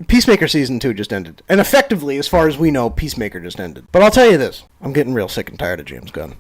Peacemaker Season 2 just ended. And effectively, as far as we know, Peacemaker just ended. But I'll tell you this. I'm getting real sick and tired of James Gunn.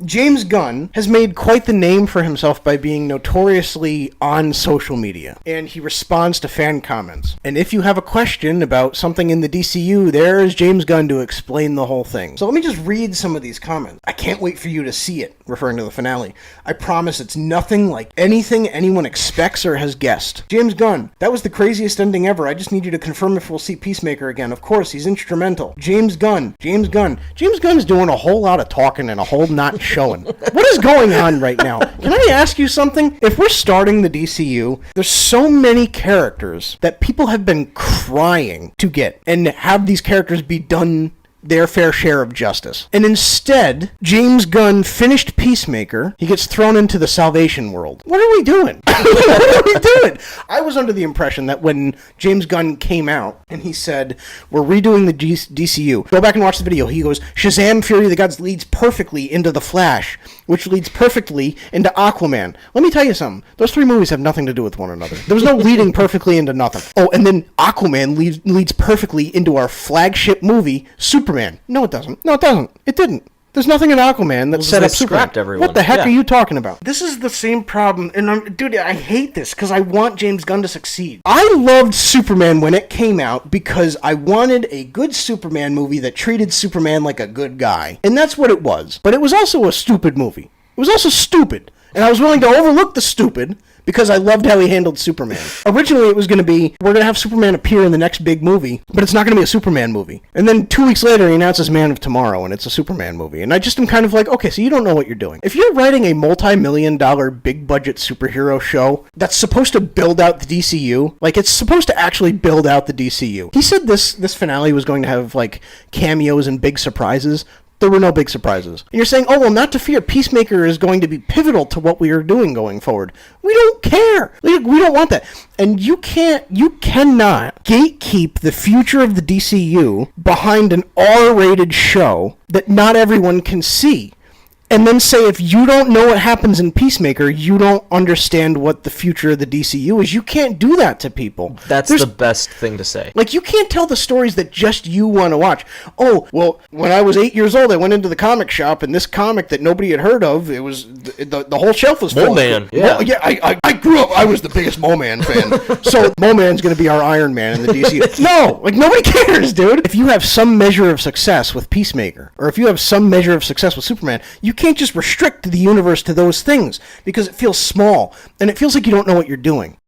James Gunn has made quite the name for himself by being notoriously on social media, and he responds to fan comments. And if you have a question about something in the DCU, there is James Gunn to explain the whole thing. So let me just read some of these comments. I can't wait for you to see it, referring to the finale. I promise it's nothing like anything anyone expects or has guessed. James Gunn, that was the craziest ending ever. I just need you to confirm if we'll see Peacemaker again. Of course, he's instrumental. James Gunn's doing a whole lot of talking and a whole not showing. What is going on right now? Can I ask you something? If we're starting the DCU, there's so many characters that people have been crying to get and have these characters be done their fair share of justice. And instead, James Gunn finished Peacemaker. He gets thrown into the Salvation world. What are we doing? What are we doing? I was under the impression that when James Gunn came out and he said, we're redoing the DCU, go back and watch the video. He goes, Shazam! Fury of the Gods leads perfectly into The Flash, which leads perfectly into Aquaman. Let me tell you something. Those three movies have nothing to do with one another. There was no leading perfectly into nothing. Oh, and then Aquaman leads perfectly into our flagship movie, Superman. No, it doesn't. No, it doesn't. It didn't. There's nothing in Aquaman that set up Superman. Everyone. What the heck are you talking about? This is the same problem, and dude, I hate this because I want James Gunn to succeed. I loved Superman when it came out because I wanted a good Superman movie that treated Superman like a good guy, and that's what it was. But it was also a stupid movie. It was also stupid, and I was willing to overlook the stupid because I loved how he handled Superman. Originally, it was going to be, we're going to have Superman appear in the next big movie, but it's not going to be a Superman movie. And then 2 weeks later, he announces Man of Tomorrow, and it's a Superman movie. And I just am kind of like, okay, so you don't know what you're doing. If you're writing a multi-million-dollar, big-budget superhero show that's supposed to build out the DCU, like, it's supposed to actually build out the DCU. He said this finale was going to have, like, cameos and big surprises. There were no big surprises. And you're saying, oh, well, not to fear, Peacemaker is going to be pivotal to what we are doing going forward. We don't care. We don't want that. And you cannot gatekeep the future of the DCU behind an R-rated show that not everyone can see. And then say, if you don't know what happens in Peacemaker, you don't understand what the future of the DCU is. You can't do that to people. There's the best thing to say. Like, you can't tell the stories that just you want to watch. Oh, well, when I was 8 years old, I went into the comic shop, and this comic that nobody had heard of, it was, the whole shelf was full. Mole Man. Yeah. I grew up, I was the biggest Mole Man fan. So Mole Man's going to be our Iron Man in the DCU. No, like, nobody cares, dude. If you have some measure of success with Peacemaker, or if you have some measure of success with Superman, you can't just restrict the universe to those things because it feels small and it feels like you don't know what you're doing.